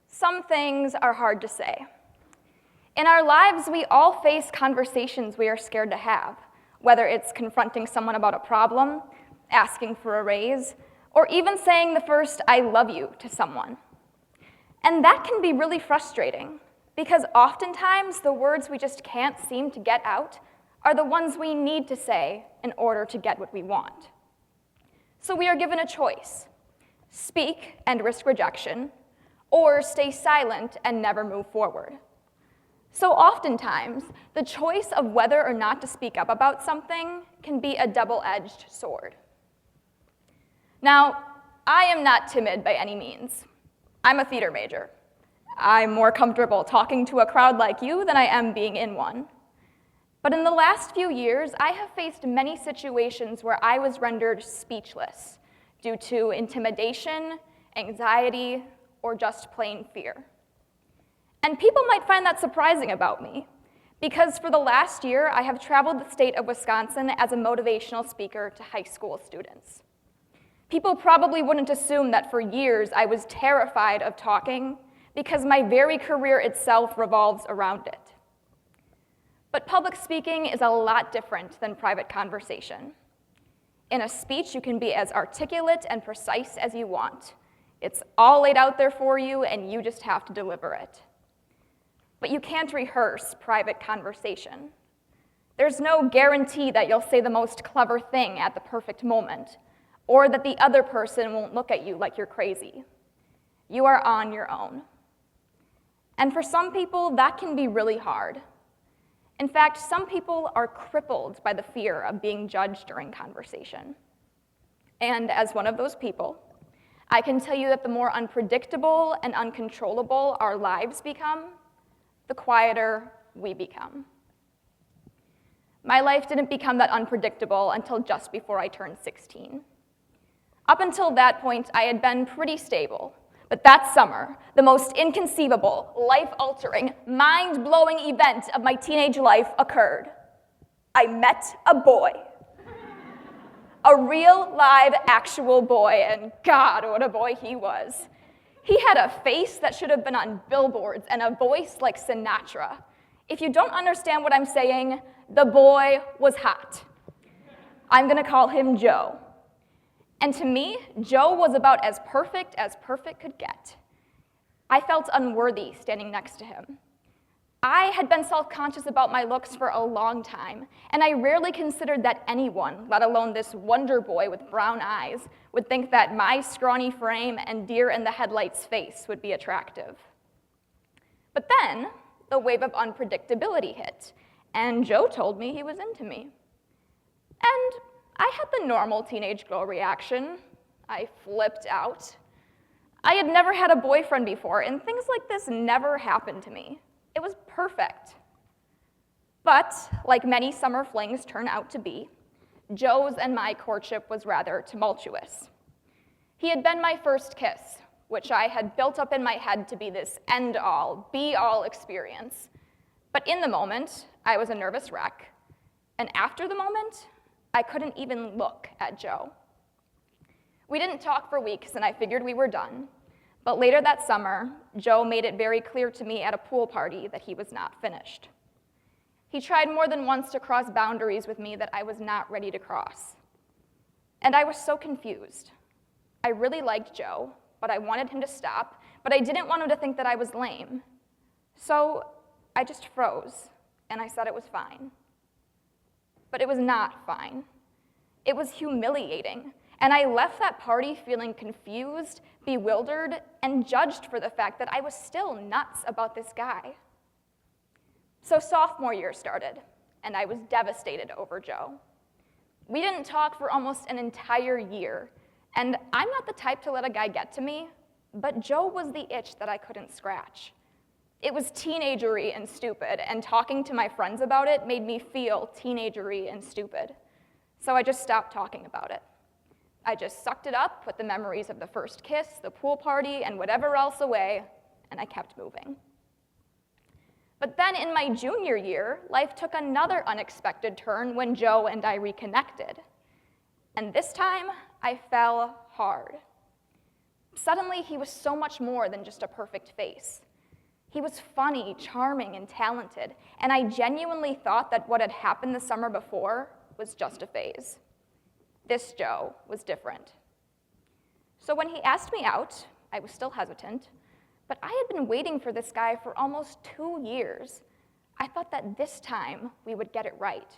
Some things are hard to say. In our lives, we all face conversations we are scared to have, whether it's confronting someone about a problem, asking for a raise, or even saying the first "I love you" to someone. And that can be really frustrating, because oftentimes the words we just can't seem to get out are the ones we need to say in order to get what we want. So we are given a choice: speak and risk rejection, or stay silent and never move forward. So oftentimes, the choice of whether or not to speak up about something can be a double-edged sword. Now, I am not timid by any means. I'm a theater major. I'm more comfortable talking to a crowd like you than I am being in one. But in the last few years, I have faced many situations where I was rendered speechless due to intimidation, anxiety, or just plain fear. And people might find that surprising about me, because for the last year, I have traveled the state of Wisconsin as a motivational speaker to high school students. People probably wouldn't assume that for years I was terrified of talking, because my very career itself revolves around it. But public speaking is a lot different than private conversation. In a speech, you can be as articulate and precise as you want. It's all laid out there for you, and you just have to deliver it. But you can't rehearse private conversation. There's no guarantee that you'll say the most clever thing at the perfect moment, or that the other person won't look at you like you're crazy. You are on your own. And for some people, that can be really hard. In fact, some people are crippled by the fear of being judged during conversation. And as one of those people, I can tell you that the more unpredictable and uncontrollable our lives become, the quieter we become. My life didn't become that unpredictable until just before I turned 16. Up until that point, I had been pretty stable. But that summer, the most inconceivable, life-altering, mind-blowing event of my teenage life occurred. I met a boy. A real, live, actual boy, and God, what a boy he was. He had a face that should have been on billboards and a voice like Sinatra. If you don't understand what I'm saying, the boy was hot. I'm gonna call him Joe. And to me, Joe was about as perfect could get. I felt unworthy standing next to him. I had been self-conscious about my looks for a long time, and I rarely considered that anyone, let alone this wonder boy with brown eyes, would think that my scrawny frame and deer-in-the-headlights face would be attractive. But then, the wave of unpredictability hit, and Joe told me he was into me. And I had the normal teenage girl reaction. I flipped out. I had never had a boyfriend before, and things like this never happened to me. It was perfect. But, like many summer flings turn out to be, Joe's and my courtship was rather tumultuous. He had been my first kiss, which I had built up in my head to be this end-all, be-all experience. But in the moment, I was a nervous wreck. And after the moment, I couldn't even look at Joe. We didn't talk for weeks, and I figured we were done. But later that summer, Joe made it very clear to me at a pool party that he was not finished. He tried more than once to cross boundaries with me that I was not ready to cross. And I was so confused. I really liked Joe, but I wanted him to stop, but I didn't want him to think that I was lame. So I just froze, and I said it was fine. But it was not fine. It was humiliating. And I left that party feeling confused, bewildered, and judged for the fact that I was still nuts about this guy. So sophomore year started, and I was devastated over Joe. We didn't talk for almost an entire year, and I'm not the type to let a guy get to me, but Joe was the itch that I couldn't scratch. It was teenagery and stupid, and talking to my friends about it made me feel teenagery and stupid. So I just stopped talking about it. I just sucked it up, put the memories of the first kiss, the pool party, and whatever else away, and I kept moving. But then in my junior year, life took another unexpected turn when Joe and I reconnected. And this time, I fell hard. Suddenly, he was so much more than just a perfect face. He was funny, charming, and talented, and I genuinely thought that what had happened the summer before was just a phase. This Joe was different. So when he asked me out, I was still hesitant, but I had been waiting for this guy for almost 2 years. I thought that this time we would get it right.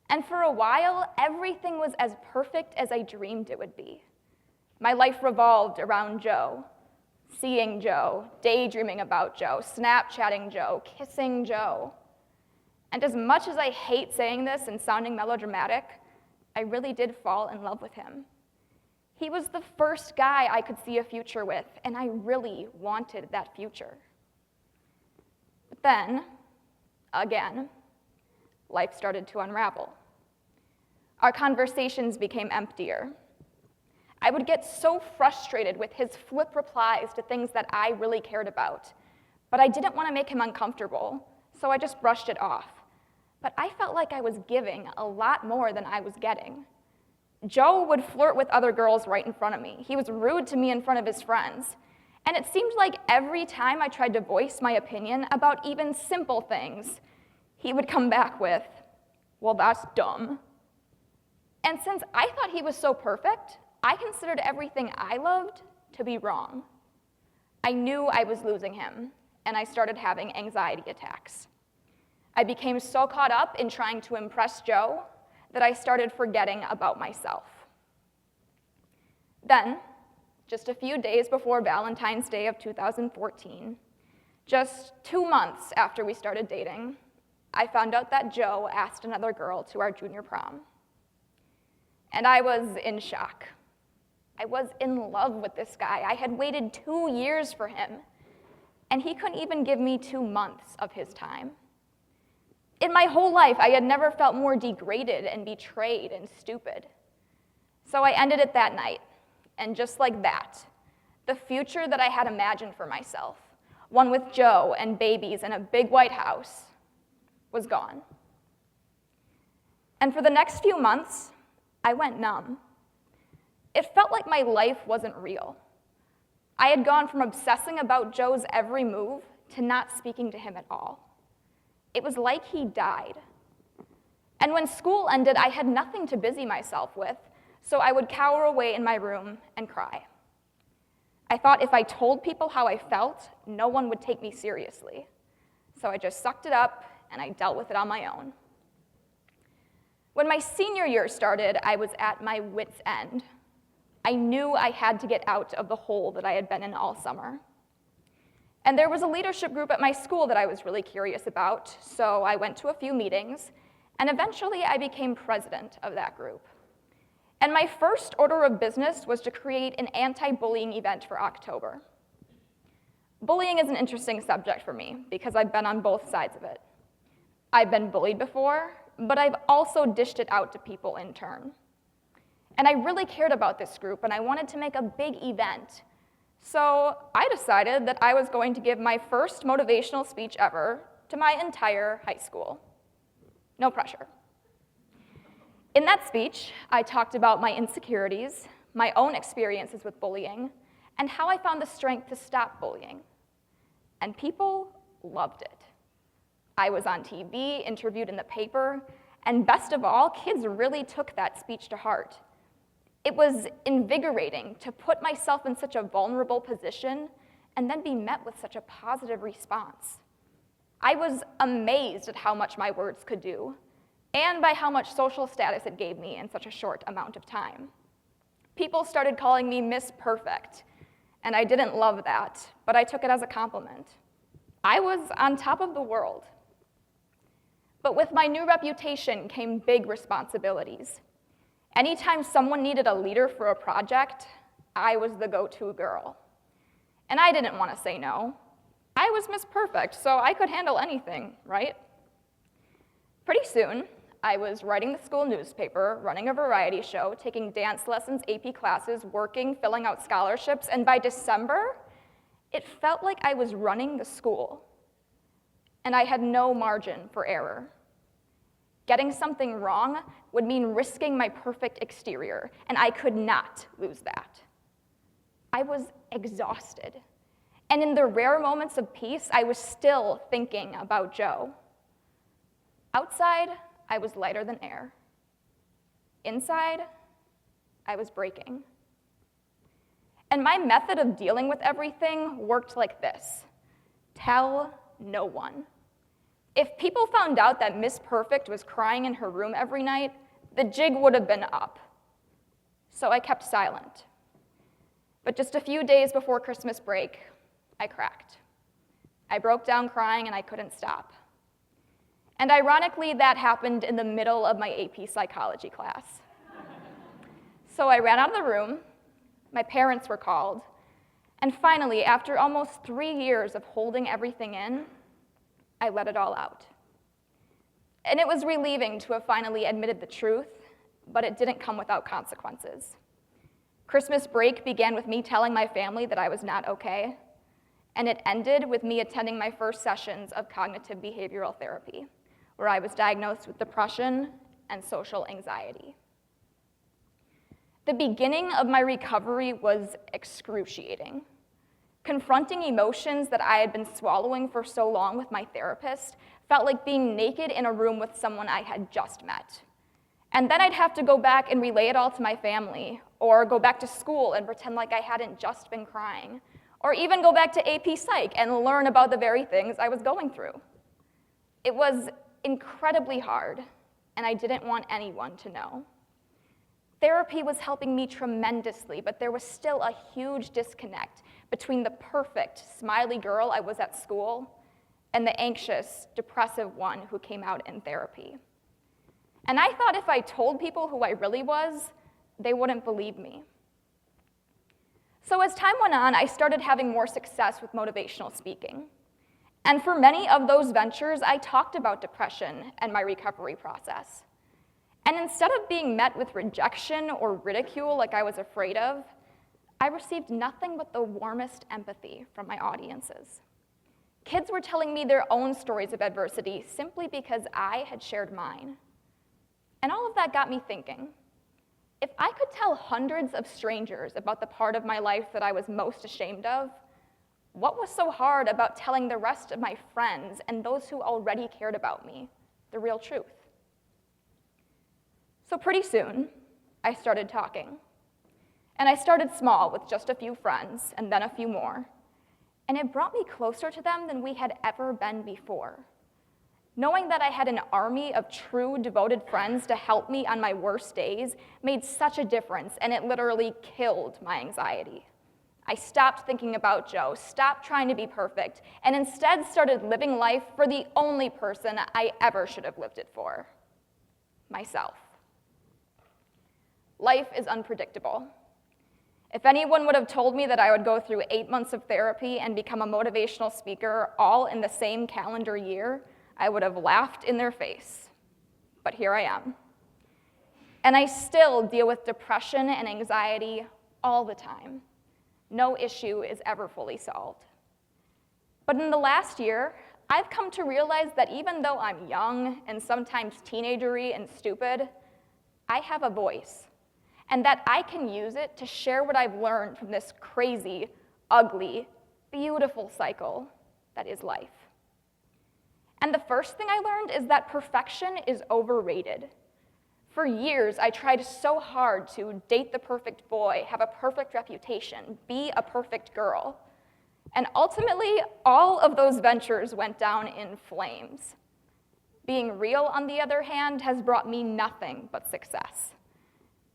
And for a while, everything was as perfect as I dreamed it would be. My life revolved around Joe, seeing Joe, daydreaming about Joe, Snapchatting Joe, kissing Joe. And as much as I hate saying this and sounding melodramatic, I really did fall in love with him. He was the first guy I could see a future with, and I really wanted that future. But then, again, life started to unravel. Our conversations became emptier. I would get so frustrated with his flip replies to things that I really cared about, but I didn't want to make him uncomfortable, so I just brushed it off. But I felt like I was giving a lot more than I was getting. Joe would flirt with other girls right in front of me. He was rude to me in frnt of his friends. And it seemed like every time I tried to voice my opinion about even simple things, he would come back with, "Well, that's dumb." And since I thought he was so perfect, I considered everything I loved to be wrong. I knew I was losing him, and I started having anxiety attacks. I became so caught up in trying to impress Joe that I started forgetting about myself. Then, just a few days before Valentine's Day of 2014, just 2 months after we started dating, I found out that Joe asked another girl to our junior prom. And I was in shock. I was in love with this guy. I had waited 2 years for him, and he couldn't even give me 2 months of his time. In my whole life, I had never felt more degraded and betrayed and stupid. So I ended it that night, and just like that, the future that I had imagined for myself, one with Joe and babies and a big white house, was gone. And for the next few months, I went numb. It felt like my life wasn't real. I had gone from obsessing about Joe's every move to not speaking to him at all. It was like he died. And when school ended, I had nothing to busy myself with, so I would cower away in my room and cry. I thought if I told people how I felt, no one would take me seriously. So I just sucked it up, and I dealt with it on my own. When my senior year started, I was at my wit's end. I knew I had to get out of the hole that I had been in all summer. And there was a leadership group at my school that I was really curious about, so I went to a few meetings, and eventually I became president of that group. And my first order of business was to create an anti-bullying event for October. Bullying is an interesting subject for me because I've been on both sides of it. I've been bullied before, but I've also dished it out to people in turn. And I really cared about this group, and I wanted to make a big event. So I decided that I was going to give my first motivational speech ever to my entire high school. No pressure. In that speech, I talked about my insecurities, my own experiences with bullying, and how I found the strength to stop bullying. And people loved it. I was on TV, interviewed in the paper, and best of all, kids really took that speech to heart. It was invigorating to put myself in such a vulnerable position and then be met with such a positive response. I was amazed at how much my words could do and by how much social status it gave me in such a short amount of time. People started calling me Miss Perfect, and I didn't love that, but I took it as a compliment. I was on top of the world. But with my new reputation came big responsibilities. Anytime someone needed a leader for a project, I was the go-to girl. And I didn't want to say no. I was Miss Perfect, so I could handle anything, right? Pretty soon, I was writing the school newspaper, running a variety show, taking dance lessons, AP classes, working, filling out scholarships, and by December, it felt like I was running the school. and I had no margin for error. Getting something wrong would mean risking my perfect exterior, and I could not lose that. I was exhausted, and in the rare moments of peace, I was still thinking about Joe. Outside, I was lighter than air. Inside, I was breaking. And my method of dealing with everything worked like this: tell no one. If people found out that Miss Perfect was crying in her room every night, the jig would have been up. So I kept silent. But just a few days before Christmas break, I cracked. I broke down crying and I couldn't stop. And ironically, that happened in the middle of my AP psychology class. So I ran out of the room, my parents were called, and finally, after almost 3 years of holding everything in, I let it all out. And it was relieving to have finally admitted the truth, but it didn't come without consequences. Christmas break began with me telling my family that I was not okay, and it ended with me attending my first sessions of cognitive behavioral therapy, where I was diagnosed with depression and social anxiety. The beginning of my recovery was excruciating. Confronting emotions that I had been swallowing for so long with my therapist felt like being naked in a room with someone I had just met. And then I'd have to go back and relay it all to my family, or go back to school and pretend like I hadn't just been crying, or even go back to AP Psych and learn about the very things I was going through. It was incredibly hard, and I didn't want anyone to know. Therapy was helping me tremendously, but there was still a huge disconnect between the perfect, smiley girl I was at school and the anxious, depressive one who came out in therapy. And I thought if I told people who I really was, they wouldn't believe me. So as time went on, I started having more success with motivational speaking. And for many of those ventures, I talked about depression and my recovery process. And instead of being met with rejection or ridicule like I was afraid of, I received nothing but the warmest empathy from my audiences. Kids were telling me their own stories of adversity simply because I had shared mine. And all of that got me thinking, if I could tell hundreds of strangers about the part of my life that I was most ashamed of, what was so hard about telling the rest of my friends and those who already cared about me the real truth? So pretty soon, I started talking. And I started small with just a few friends, and then a few more. And it brought me closer to them than we had ever been before. Knowing that I had an army of true, devoted friends to help me on my worst days made such a difference, and it literally killed my anxiety. I stopped thinking about Joe, stopped trying to be perfect, and instead started living life for the only person I ever should have lived it for: myself. Life is unpredictable. If anyone would have told me that I would go through 8 months of therapy and become a motivational speaker all in the same calendar year, I would have laughed in their face. But here I am. And I still deal with depression and anxiety all the time. No issue is ever fully solved. But in the last year, I've come to realize that even though I'm young and sometimes teenagery and stupid, I have a voice, and that I can use it to share what I've learned from this crazy, ugly, beautiful cycle that is life. And the first thing I learned is that perfection is overrated. For years, I tried so hard to date the perfect boy, have a perfect reputation, be a perfect girl. And ultimately, all of those ventures went down in flames. Being real, on the other hand, has brought me nothing but success.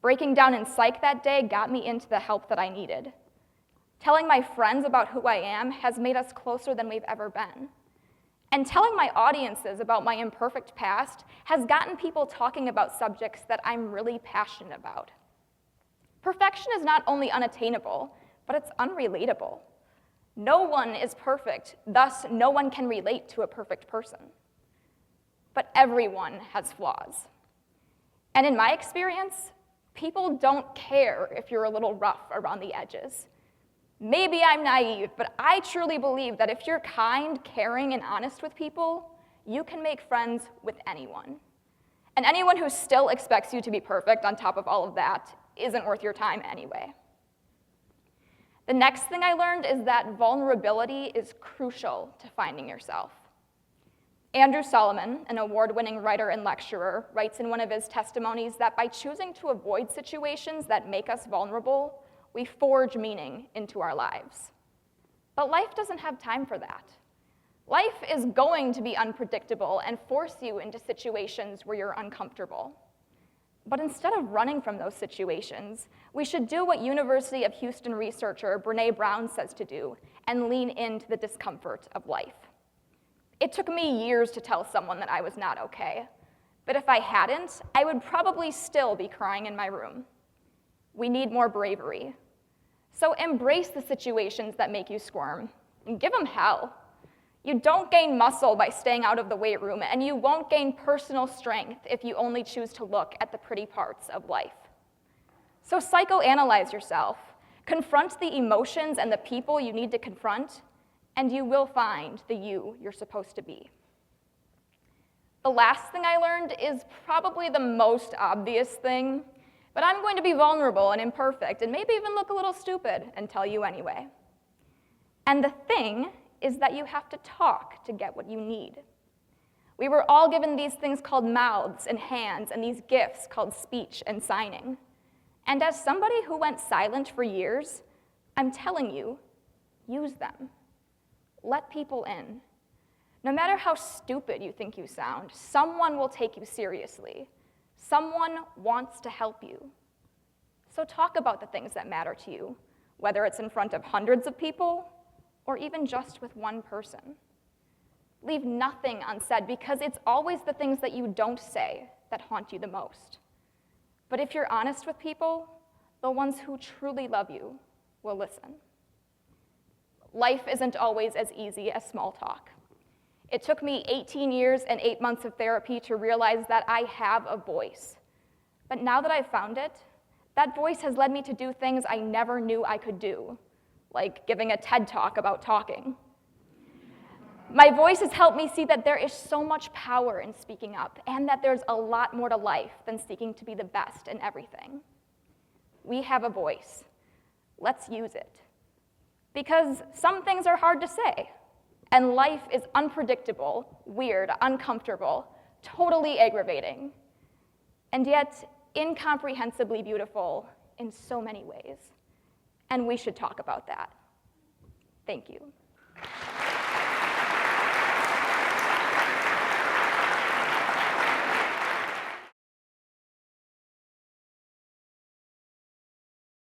Breaking down in psych that day got me into the help that I needed. Telling my friends about who I am has made us closer than we've ever been. And telling my audiences about my imperfect past has gotten people talking about subjects that I'm really passionate about. Perfection is not only unattainable, but it's unrelatable. No one is perfect, thus no one can relate to a perfect person. But everyone has flaws. And in my experience, people don't care if you're a little rough around the edges. Maybe I'm naive, but I truly believe that if you're kind, caring, and honest with people, you can make friends with anyone. And anyone who still expects you to be perfect on top of all of that isn't worth your time anyway. The next thing I learned is that vulnerability is crucial to finding yourself. Andrew Solomon, an award-winning writer and lecturer, writes in one of his testimonies that by choosing to avoid situations that make us vulnerable, we forge meaning into our lives. But life doesn't have time for that. Life is going to be unpredictable and force you into situations where you're uncomfortable. But instead of running from those situations, we should do what University of Houston researcher Brené Brown says to do and lean into the discomfort of life. It took me years to tell someone that I was not okay, but if I hadn't, I would probably still be crying in my room. We need more bravery. So embrace the situations that make you squirm and give them hell. You don't gain muscle by staying out of the weight room, and you won't gain personal strength if you only choose to look at the pretty parts of life. So psychoanalyze yourself, confront the emotions and the people you need to confront, and you will find the you you're supposed to be. The last thing I learned is probably the most obvious thing, but I'm going to be vulnerable and imperfect and maybe even look a little stupid and tell you anyway. And the thing is that you have to talk to get what you need. We were all given these things called mouths and hands and these gifts called speech and signing. And as somebody who went silent for years, I'm telling you, use them. Let people in. No matter how stupid you think you sound, someone will take you seriously. Someone wants to help you. So talk about the things that matter to you, whether it's in front of hundreds of people or even just with one person. Leave nothing unsaid because it's always the things that you don't say that haunt you the most. But if you're honest with people, the ones who truly love you will listen. Life isn't always as easy as small talk. It took me 18 years and 8 months of therapy to realize that I have a voice. But now that I've found it, that voice has led me to do things I never knew I could do, like giving a TED Talk about talking. My voice has helped me see that there is so much power in speaking up and that there's a lot more to life than seeking to be the best in everything. We have a voice. Let's use it. Because some things are hard to say, and life is unpredictable, weird, uncomfortable, totally aggravating, and yet incomprehensibly beautiful in so many ways. And we should talk about that. Thank you.